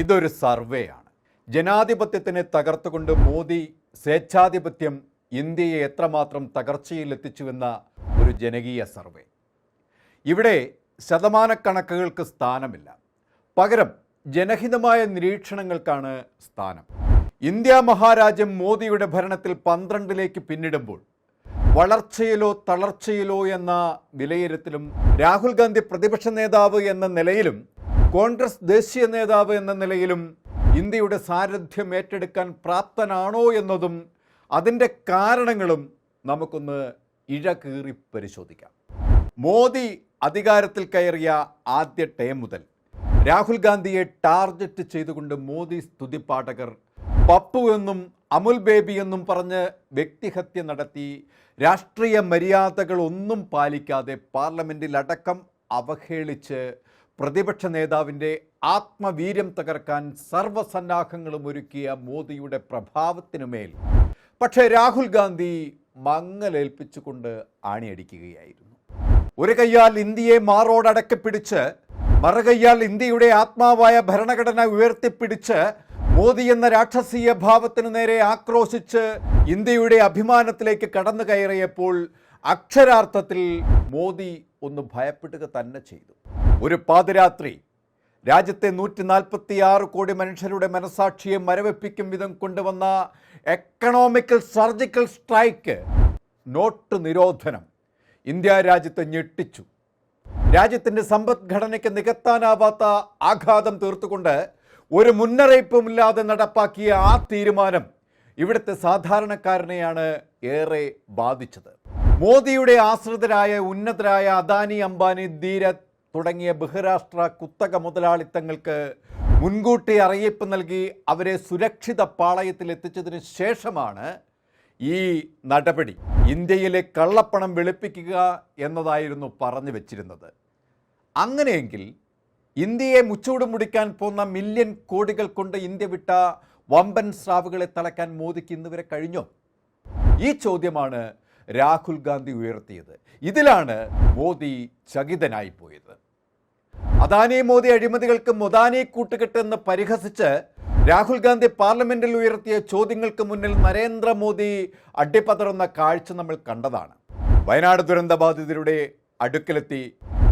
ഇതൊരു സർവേയാണ്. ജനാധിപത്യത്തിനെ തകർത്തുകൊണ്ട് മോദി സ്വേച്ഛാധിപത്യം ഇന്ത്യയെ എത്രമാത്രം തകർച്ചയിലെത്തിച്ചുവെന്ന ഒരു ജനകീയ സർവേ. ഇവിടെ ശതമാനക്കണക്കുകൾക്ക് സ്ഥാനമില്ല, പകരം ജനഹിതമായ നിരീക്ഷണങ്ങൾക്കാണ് സ്ഥാനം. ഇന്ത്യ മഹാരാജ്യം മോദിയുടെ ഭരണത്തിൽ 12ലേക്ക് പിന്നിടുമ്പോൾ വളർച്ചയിലോ തളർച്ചയിലോ എന്ന വിലയിരുത്തലും രാഹുൽ ഗാന്ധി പ്രതിപക്ഷ നേതാവ് എന്ന നിലയിലും കോൺഗ്രസ് ദേശീയ നേതാവ് എന്ന നിലയിലും ഇന്ത്യയുടെ സാരഥ്യം ഏറ്റെടുക്കാൻ പ്രാപ്തനാണോ എന്നതും അതിൻ്റെ കാരണങ്ങളും നമുക്കൊന്ന് ഇഴകീറി പരിശോധിക്കാം. മോദി അധികാരത്തിൽ കയറിയ ആദ്യ ടേം മുതൽ രാഹുൽ ഗാന്ധിയെ ടാർഗറ്റ് ചെയ്തുകൊണ്ട് മോദി സ്തുതിപാഠകർ പപ്പു എന്നും അമുൽ ബേബി എന്നും പറഞ്ഞ് വ്യക്തിഹത്യ നടത്തി, രാഷ്ട്രീയ മര്യാദകളൊന്നും പാലിക്കാതെ പാർലമെൻറ്റിലടക്കം അവഹേളിച്ച് പ്രതിപക്ഷ നേതാവിൻ്റെ ആത്മവീര്യം തകർക്കാൻ സർവ്വസന്നാഹങ്ങളും ഒരുക്കിയ മോദിയുടെ പ്രഭാവത്തിനുമേൽ പക്ഷേ രാഹുൽ ഗാന്ധി മങ്ങലേൽപ്പിച്ചുകൊണ്ട് ആണിയടിക്കുകയായിരുന്നു. ഒരു കയ്യാൽ ഇന്ത്യയെ മാറോടടക്കി പിടിച്ച് മറുകയ്യാൽ ഇന്ത്യയുടെ ആത്മാവായ ഭരണഘടന ഉയർത്തിപ്പിടിച്ച് മോദി എന്ന രാക്ഷസീയ ഭാവത്തിനു നേരെ ആക്രോശിച്ച് ഇന്ത്യയുടെ അഭിമാനത്തിലേക്ക് കടന്നു കയറിയപ്പോൾ അക്ഷരാർത്ഥത്തിൽ മോദി ഒന്ന് ഭയപ്പെടുക തന്നെ ചെയ്തു. ഒരു പാതിരാത്രി രാജ്യത്തെ 146 കോടി മനുഷ്യരുടെ മനസാക്ഷിയെ മരവിപ്പിക്കും വിധം കൊണ്ടുവന്ന എക്കണോമിക്കൽ സർജിക്കൽ സ്ട്രൈക്ക്, നോട്ട് നിരോധനം ഇന്ത്യ രാജ്യത്തെ ഞെട്ടിച്ചു. രാജ്യത്തിൻ്റെ സമ്പദ്ഘടനയ്ക്ക് നികത്താനാവാത്ത ആഘാതം തീർത്തുകൊണ്ട് ഒരു മുന്നറിയിപ്പുമില്ലാതെ നടപ്പാക്കിയ ആ തീരുമാനം ഇവിടുത്തെ സാധാരണക്കാരനെയാണ് ഏറെ ബാധിച്ചത്. മോദിയുടെ ആശ്രിതരായ ഉന്നതരായ അദാനി, അംബാനി, ധീരത് തുടങ്ങിയ ബഹുരാഷ്ട്ര കുത്തക മുതലാളിത്തങ്ങൾക്ക് മുൻകൂട്ടി അറിയിപ്പ് നൽകി അവരെ സുരക്ഷിത പാളയത്തിൽ എത്തിച്ചതിന് ശേഷമാണ് ഈ നടപടി. ഇന്ത്യയിലെ കള്ളപ്പണം വെളുപ്പിക്കുക എന്നതായിരുന്നു പറഞ്ഞു വച്ചിരുന്നത്. അങ്ങനെയെങ്കിൽ ഇന്ത്യയെ മുച്ചൂട് മുടിക്കാൻ പോന്ന മില്യൺ കോടികൾ കൊണ്ട് ഇന്ത്യ വിട്ട വമ്പൻ സ്രാവുകളെ തളയ്ക്കാൻ മോദിക്ക് ഇന്നുവരെ കഴിഞ്ഞോ? ഈ ചോദ്യമാണ് രാഹുൽ ഗാന്ധി ഉയർത്തിയത്. ഇതിലാണ് മോദി ചകിതനായിപ്പോയത്. അദാനി മോദി അഴിമതികൾക്ക് മൊദാനി കൂട്ടുകെട്ടെന്ന് പരിഹസിച്ച് രാഹുൽ ഗാന്ധി പാർലമെന്റിൽ ഉയർത്തിയ ചോദ്യങ്ങൾക്ക് മുന്നിൽ നരേന്ദ്രമോദി അടിപതറുന്ന കാഴ്ച നമ്മൾ കണ്ടതാണ്. വയനാട് ദുരന്തബാധിതരുടെ അടുക്കലെത്തി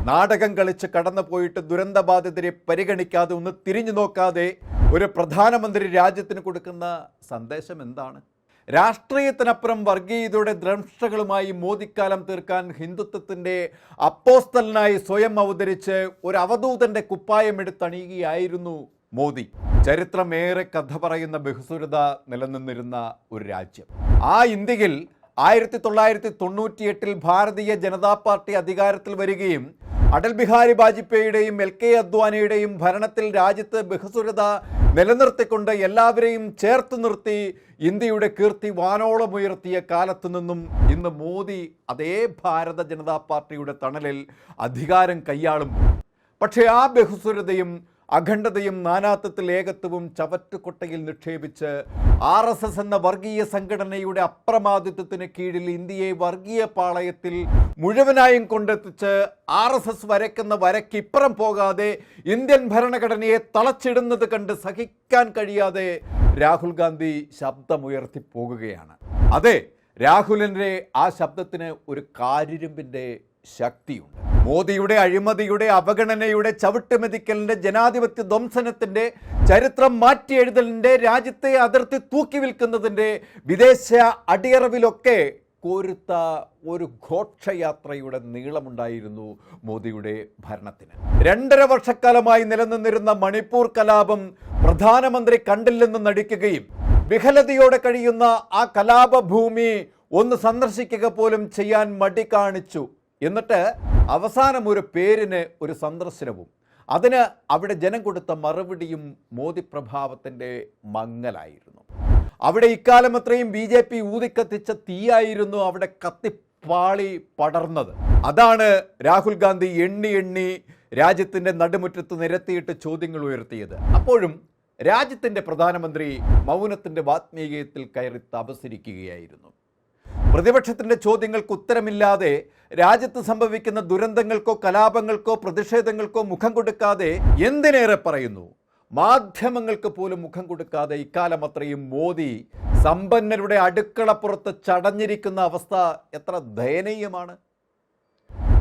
നാടകം കളിച്ച് കടന്നു പോയിട്ട് ദുരന്തബാധിതരെ പരിഗണിക്കാതെ, ഒന്ന് തിരിഞ്ഞു നോക്കാതെ ഒരു പ്രധാനമന്ത്രി രാജ്യത്തിന് കൊടുക്കുന്ന സന്ദേശം എന്താണ്? രാഷ്ട്രീയത്തിനപ്പുറം വർഗീയതയുടെ ദ്രംഷ്ടകളുമായി മോദിക്കാലം തീർക്കാൻ ഹിന്ദുത്വത്തിൻ്റെ അപ്പോസ്തലനായി സ്വയം അവതരിച്ച് ഒരു അവധൂതൻ്റെ കുപ്പായമെടുത്തണിയുകയായിരുന്നു മോദി. ചരിത്രമേറെ കഥ പറയുന്ന ബഹുസ്വരത നിലനിന്നിരുന്ന ഒരു രാജ്യം. ആ ഇന്ത്യയിൽ 1998 ഭാരതീയ ജനതാ പാർട്ടി അധികാരത്തിൽ വരികയും അടൽ ബിഹാരി വാജ്പേയിയുടെയും LK അദ്വാനിയുടെയും ഭരണത്തിൽ രാജ്യത്ത് ബഹുസ്വരത നിലനിർത്തിക്കൊണ്ട് എല്ലാവരെയും ചേർത്ത് നിർത്തി ഇന്ത്യയുടെ കീർത്തി വാനോളം ഉയർത്തിയ കാലത്തു നിന്നും ഇന്ന് മോദി അതേ ഭാരത ജനതാ പാർട്ടിയുടെ തണലിൽ അധികാരം കൈയാളുമ്പോൾ പക്ഷേ ആ ബഹുസ്വരതയും അഖണ്ഡതയും നാനാത്വത്തിൽ ഏകത്വവും ചവറ്റുകൊട്ടയിൽ നിക്ഷേപിച്ച് RSS എന്ന വർഗീയ സംഘടനയുടെ അപ്രമാദിത്വത്തിന് കീഴിൽ ഇന്ത്യയെ വർഗീയ പാളയത്തിൽ മുഴുവനായും കൊണ്ടെത്തിച്ച് RSS വരയ്ക്കുന്ന വരയ്ക്കിപ്പുറം പോകാതെ ഇന്ത്യൻ ഭരണഘടനയെ തളച്ചിടുന്നത് കണ്ട് സഹിക്കാൻ കഴിയാതെ രാഹുൽ ഗാന്ധി ശബ്ദമുയർത്തി പോകുകയാണ്. അതെ, രാഹുലിൻ്റെ ആ ശബ്ദത്തിന് ഒരു കാരിരുമ്പിൻ്റെ ശക്തിയുണ്ട്. മോദിയുടെ അഴിമതിയുടെ, അവഗണനയുടെ, ചവിട്ടുമെതിക്കലിൻ്റെ, ജനാധിപത്യ ധ്വംസനത്തിൻ്റെ, ചരിത്രം മാറ്റി എഴുതലിൻ്റെ, രാജ്യത്തെ അതിർത്തി തൂക്കി വിൽക്കുന്നതിൻ്റെ, വിദേശ അടിയറവിലൊക്കെ കോരുത്ത ഒരു ഘോഷയാത്രയുടെ നീളമുണ്ടായിരുന്നു മോദിയുടെ ഭരണത്തിന്. 2.5 വർഷക്കാലമായി നിലനിന്നിരുന്ന മണിപ്പൂർ കലാപം പ്രധാനമന്ത്രി കണ്ടില്ലെന്ന് നടിക്കുകയും വിഹലതയോടെ കഴിയുന്ന ആ കലാപഭൂമി ഒന്ന് സന്ദർശിക്കുക പോലും ചെയ്യാൻ മടി കാണിച്ചു. എന്നിട്ട് അവസാനം ഒരു പേരിന് ഒരു സന്ദർശനവും, അതിന് അവിടെ ജനം കൊടുത്ത മറുപടിയും മോദി പ്രഭാവത്തിൻ്റെ മങ്ങലായിരുന്നു. അവിടെ ഇക്കാലം അത്രയും BJP ഊതിക്കത്തിച്ച തീയായിരുന്നു അവിടെ കത്തിപ്പാളി പടർന്നത്. അതാണ് രാഹുൽ ഗാന്ധി എണ്ണി രാജ്യത്തിൻ്റെ നടുമുറ്റത്ത് നിരത്തിയിട്ട് ചോദ്യങ്ങൾ ഉയർത്തിയത്. അപ്പോഴും രാജ്യത്തിൻ്റെ പ്രധാനമന്ത്രി മൗനത്തിൻ്റെ വാത്മീകത്തിൽ കയറി തപസ്സിരിക്കുകയായിരുന്നു. പ്രതിപക്ഷത്തിൻ്റെ ചോദ്യങ്ങൾക്ക് ഉത്തരമില്ലാതെ രാജ്യത്ത് സംഭവിക്കുന്ന ദുരന്തങ്ങൾക്കോ കലാപങ്ങൾക്കോ പ്രതിഷേധങ്ങൾക്കോ മുഖം കൊടുക്കാതെ എന്തിനേറെ പറയുന്നു മാധ്യമങ്ങൾക്ക് പോലും മുഖം കൊടുക്കാതെ ഇക്കാലം അത്രയും മോദി സമ്പന്നരുടെ അടുക്കളപ്പുറത്ത് ചടഞ്ഞിരിക്കുന്ന അവസ്ഥ എത്ര ദയനീയമാണ്.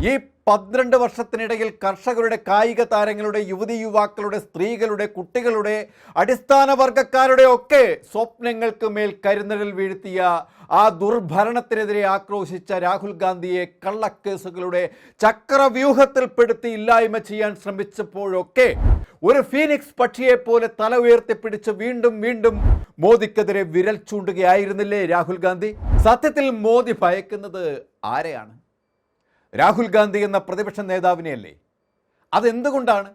ഈ 12 വർഷത്തിനിടയിൽ കർഷകരുടെ, കായിക താരങ്ങളുടെ, യുവതി യുവാക്കളുടെ, സ്ത്രീകളുടെ, കുട്ടികളുടെ, അടിസ്ഥാന വർഗക്കാരുടെ ഒക്കെ സ്വപ്നങ്ങൾക്ക് മേൽ കരിനിഴൽ വീഴ്ത്തിയ ആ ദുർഭരണത്തിനെതിരെ ആക്രോശിച്ച രാഹുൽ ഗാന്ധിയെ കള്ളക്കേസുകളുടെ ചക്രവ്യൂഹത്തിൽപ്പെടുത്തി ഇല്ലായ്മ ചെയ്യാൻ ശ്രമിച്ചപ്പോഴൊക്കെ ഒരു ഫീനിക്സ് പക്ഷിയെപ്പോലെ തല ഉയർത്തിപ്പിടിച്ച് വീണ്ടും വീണ്ടും മോദിക്കെതിരെ വിരൽ ചൂണ്ടുകയായിരുന്നില്ലേ രാഹുൽ ഗാന്ധി? സത്യത്തിൽ മോദി ഭയക്കുന്നത് ആരെയാണ്? രാഹുൽ ഗാന്ധി എന്ന പ്രതിപക്ഷ നേതാവിനെയല്ലേ? അതെന്തുകൊണ്ടാണ്?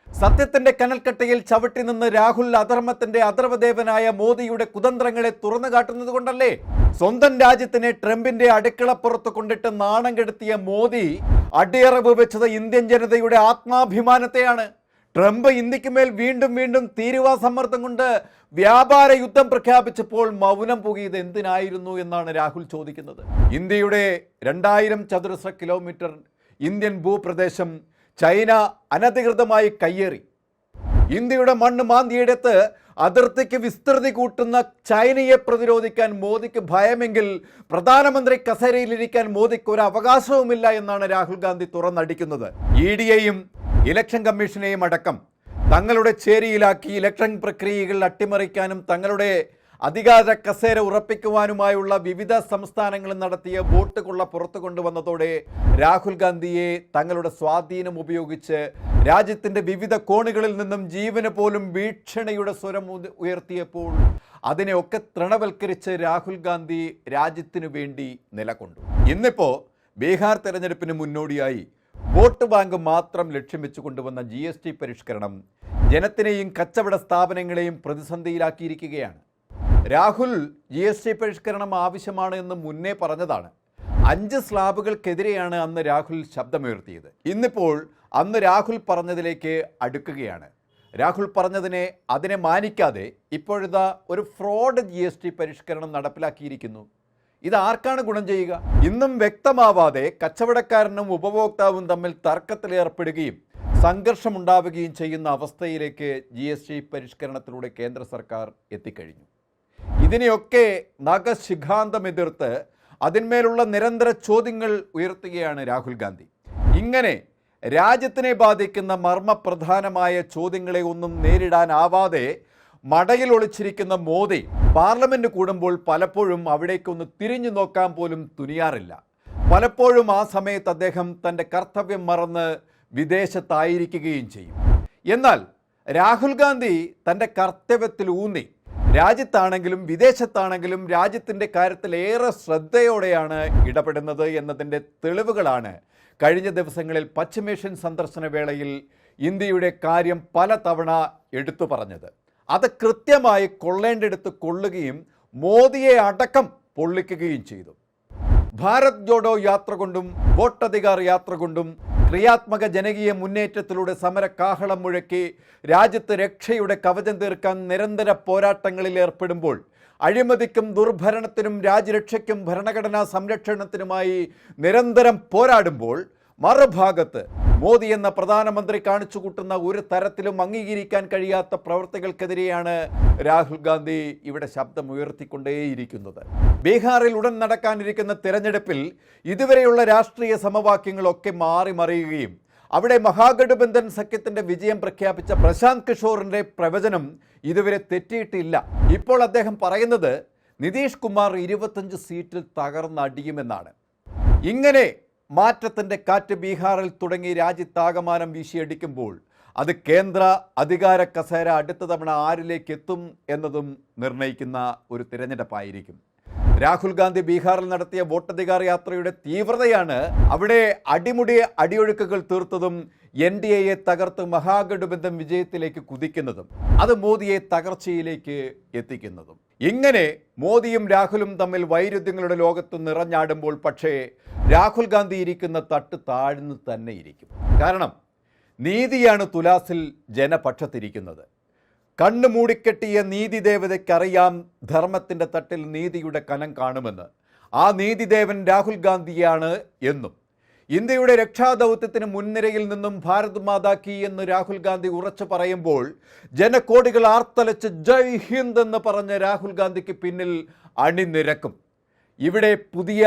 സത്യത്തിൻ്റെ കനൽക്കട്ടയിൽ ചവിട്ടി നിന്ന് രാഹുൽ അധർമ്മത്തിൻ്റെ അധർവദേവനായ മോദിയുടെ കുതന്ത്രങ്ങളെ തുറന്നു കാട്ടുന്നത് കൊണ്ടല്ലേ? സ്വന്തം രാജ്യത്തിനെ ട്രംപിൻ്റെ അടുക്കളപ്പുറത്ത് കൊണ്ടിട്ട് നാണം കെടുത്തിയ മോദി അടിയറവ് വെച്ചത് ഇന്ത്യൻ ജനതയുടെ ആത്മാഭിമാനത്തെയാണ്. ട്രംപ് ഇന്ത്യക്ക് മേൽ വീണ്ടും വീണ്ടും തീരുവ സമ്മർദ്ദം കൊണ്ട് വ്യാപാര യുദ്ധം പ്രഖ്യാപിച്ചപ്പോൾ മൗനം പുകിയത് എന്തിനായിരുന്നു എന്നാണ് രാഹുൽ ചോദിക്കുന്നത്. ഇന്ത്യയുടെ 2000 ചതുരശ്ര കിലോമീറ്റർ ഇന്ത്യൻ ഭൂപ്രദേശം ചൈന അനധികൃതമായി കയ്യേറി. ഇന്ത്യയുടെ മണ്ണ് മാന്തിയെടുത്ത് അതിർത്തിക്ക് വിസ്തൃതി കൂട്ടുന്ന ചൈനയെ പ്രതിരോധിക്കാൻ മോദിക്ക് ഭയമെങ്കിൽ പ്രധാനമന്ത്രി കസേരയിലിരിക്കാൻ മോദിക്ക് ഒരു അവകാശവുമില്ല എന്നാണ് രാഹുൽ ഗാന്ധി തുറന്നടിക്കുന്നത്. EDയെയും ഇലക്ഷൻ കമ്മീഷനെയും അടക്കം തങ്ങളുടെ ചേരിയിലാക്കി ഇലക്ഷൻ പ്രക്രിയകൾ അട്ടിമറിക്കാനും തങ്ങളുടെ അധികാര കസേര ഉറപ്പിക്കുവാനുമായുള്ള വിവിധ സംസ്ഥാനങ്ങളിൽ നടത്തിയ വോട്ട് കൊള്ള പുറത്തു കൊണ്ടുവന്നതോടെ രാഹുൽ ഗാന്ധിയെ തങ്ങളുടെ സ്വാധീനം ഉപയോഗിച്ച് രാജ്യത്തിൻ്റെ വിവിധ കോണുകളിൽ നിന്നും ജീവന് പോലും ഭീഷണിയുടെ സ്വരം ഉയർത്തിയപ്പോൾ അതിനെയൊക്കെ തൃണവൽക്കരിച്ച് രാഹുൽ ഗാന്ധി രാജ്യത്തിനു വേണ്ടി നിലകൊണ്ടു. ഇന്നിപ്പോൾ ബീഹാർ തെരഞ്ഞെടുപ്പിന് മുന്നോടിയായി വോട്ട് ബാങ്ക് മാത്രം ലക്ഷ്യം വെച്ച് കൊണ്ടുവന്ന GST പരിഷ്കരണം ജനത്തിനെയും കച്ചവട സ്ഥാപനങ്ങളെയും പ്രതിസന്ധിയിലാക്കിയിരിക്കുകയാണ്. രാഹുൽ GST പരിഷ്കരണം ആവശ്യമാണ് എന്ന് മുന്നേ പറഞ്ഞതാണ്. 5 സ്ലാബുകൾക്കെതിരെയാണ് അന്ന് രാഹുൽ ശബ്ദമുയർത്തിയത്. ഇന്നിപ്പോൾ അന്ന് രാഹുൽ പറഞ്ഞതിലേക്ക് അടുക്കുകയാണ്. രാഹുൽ അതിനെ മാനിക്കാതെ ഇപ്പോഴിതാ ഒരു ഫ്രോഡ് GST പരിഷ്കരണം നടപ്പിലാക്കിയിരിക്കുന്നു. ഇത് ആർക്കാണ് ഗുണം ചെയ്യുക? ഇന്നും വ്യക്തമാവാതെ കച്ചവടക്കാരനും ഉപഭോക്താവും തമ്മിൽ തർക്കത്തിലേർപ്പെടുകയും സംഘർഷമുണ്ടാവുകയും ചെയ്യുന്ന അവസ്ഥയിലേക്ക് GST പരിഷ്കരണത്തിലൂടെ കേന്ദ്ര സർക്കാർ എത്തിക്കഴിഞ്ഞു. ഇതിനെയൊക്കെ നഖശിഖാന്തം എതിർത്ത് അതിന്മേലുള്ള നിരന്തര ചോദ്യങ്ങൾ ഉയർത്തുകയാണ് രാഹുൽ ഗാന്ധി. ഇങ്ങനെ രാജ്യത്തിനെ ബാധിക്കുന്ന മർമ്മപ്രധാനമായ ചോദ്യങ്ങളെ ഒന്നും നേരിടാനാവാതെ മടയിൽ ഒളിച്ചിരിക്കുന്ന മോദി പാർലമെന്റ് കൂടുമ്പോൾ പലപ്പോഴും അവിടേക്കൊന്ന് തിരിഞ്ഞു നോക്കാൻ പോലും തുനിയാറില്ല. പലപ്പോഴും ആ സമയത്ത് അദ്ദേഹം തൻ്റെ കർത്തവ്യം മറന്ന് വിദേശത്തായിരിക്കുകയും ചെയ്യും. എന്നാൽ രാഹുൽ ഗാന്ധി തൻ്റെ കർത്തവ്യത്തിൽ ഊന്നി രാജ്യത്താണെങ്കിലും വിദേശത്താണെങ്കിലും രാജ്യത്തിൻ്റെ കാര്യത്തിൽ ഏറെ ശ്രദ്ധയോടെയാണ് ഇടപെടുന്നത് എന്നതിൻ്റെ തെളിവുകളാണ് കഴിഞ്ഞ ദിവസങ്ങളിൽ പശ്ചിമേഷ്യൻ സന്ദർശന വേളയിൽ ഇന്ത്യയുടെ കാര്യം പലതവണ എടുത്തു പറഞ്ഞത്. അത് കൃത്യമായി കൊള്ളേണ്ടെടുത്ത് കൊള്ളുകയും മോദിയെ അടക്കം പൊള്ളിക്കുകയും ചെയ്തു. ഭാരത് ജോഡോ യാത്ര കൊണ്ടും വോട്ടധികാർ യാത്ര കൊണ്ടും ക്രിയാത്മക ജനകീയ മുന്നേറ്റത്തിലൂടെ സമരകാഹളം മുഴക്കി രാജ്യത്ത് രക്ഷയുടെ കവചം തീർക്കാൻ നിരന്തര പോരാട്ടങ്ങളിൽ ഏർപ്പെടുമ്പോൾ അഴിമതിക്കും ദുർഭരണത്തിനും രാജ്യരക്ഷയ്ക്കും ഭരണഘടനാ സംരക്ഷണത്തിനുമായി നിരന്തരം പോരാടുമ്പോൾ മറുഭാഗത്ത് മോദി എന്ന പ്രധാനമന്ത്രി കാണിച്ചു കൂട്ടുന്ന ഒരു തരത്തിലും അംഗീകരിക്കാൻ കഴിയാത്ത പ്രവർത്തികൾക്കെതിരെയാണ് രാഹുൽ ഗാന്ധി ഇവിടെ ശബ്ദമുയർത്തിക്കൊണ്ടേയിരിക്കുന്നത്. ബീഹാറിൽ ഉടൻ നടക്കാനിരിക്കുന്ന തിരഞ്ഞെടുപ്പിൽ ഇതുവരെയുള്ള രാഷ്ട്രീയ സമവാക്യങ്ങളൊക്കെ മാറി മറിയുകയും അവിടെ മഹാഗഠബന്ധൻ സഖ്യത്തിൻ്റെ വിജയം പ്രഖ്യാപിച്ച പ്രശാന്ത് കിഷോറിൻ്റെ പ്രവചനം ഇതുവരെ തെറ്റിയിട്ടില്ല. ഇപ്പോൾ അദ്ദേഹം പറയുന്നത് നിതീഷ് കുമാർ 25 സീറ്റിൽ തകർന്നടിയുമെന്നാണ്. ഇങ്ങനെ മാറ്റത്തിൻ്റെ കാറ്റ് ബീഹാറിൽ തുടങ്ങി രാജ്യത്താകമാനം വീശിയടിക്കുമ്പോൾ അത് കേന്ദ്ര അധികാര കസേര അടുത്ത തവണ ആരിലേക്ക് എത്തും എന്നതും നിർണ്ണയിക്കുന്ന ഒരു തിരഞ്ഞെടുപ്പായിരിക്കും. രാഹുൽ ഗാന്ധി ബീഹാറിൽ നടത്തിയ വോട്ടധികാർ യാത്രയുടെ തീവ്രതയാണ് അവിടെ അടിയൊഴുക്കുകൾ തീർത്തതും NDAയെ തകർത്ത് മഹാഗഠബന്ധൻ വിജയത്തിലേക്ക് കുതിക്കുന്നതും അത് മോദിയെ തകർച്ചയിലേക്ക് എത്തിക്കുന്നതും. ഇങ്ങനെ മോദിയും രാഹുലും തമ്മിൽ വൈരുദ്ധ്യങ്ങളുടെ ലോകത്ത് നിറഞ്ഞാടുമ്പോൾ പക്ഷേ രാഹുൽ ഗാന്ധി ഇരിക്കുന്ന തട്ട് താഴ്ന്നു തന്നെ ഇരിക്കും. കാരണം നീതിയാണ് തുലാസിൽ ജനപക്ഷത്തിരിക്കുന്നത്. കണ്ണു മൂടിക്കെട്ടിയ നീതിദേവതയ്ക്കറിയാം ധർമ്മത്തിൻ്റെ തട്ടിൽ നീതിയുടെ കനം കാണുമെന്ന്. ആ നീതിദേവൻ രാഹുൽ ഗാന്ധിയാണ് എന്നും ഇന്ത്യയുടെ രക്ഷാദൗത്യത്തിന് മുൻനിരയിൽ നിന്നും ഭാരത് മാതാ കി എന്ന് രാഹുൽ ഗാന്ധി ഉറച്ചു പറയുമ്പോൾ ജനകോടികൾ ആർത്തലച്ച് ജയ് ഹിന്ദ് എന്ന് പറഞ്ഞ് രാഹുൽ ഗാന്ധിക്ക് പിന്നിൽ അണിനിരക്കും. ഇവിടെ പുതിയ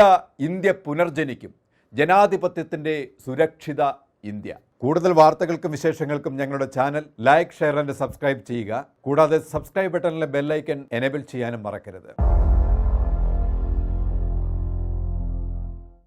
ഇന്ത്യ പുനർജനിക്കും, ജനാധിപത്യത്തിൻ്റെ സുരക്ഷിത ഇന്ത്യ. കൂടുതൽ വാർത്തകൾക്കും വിശേഷങ്ങൾക്കും ഞങ്ങളുടെ channel like, share and subscribe ചെയ്യുക. കൂടാതെ സബ്സ്ക്രൈബ് ബട്ടണിലെ ബെല്ലൈക്കൺ എനേബിൾ ചെയ്യാനും മറക്കരുത്.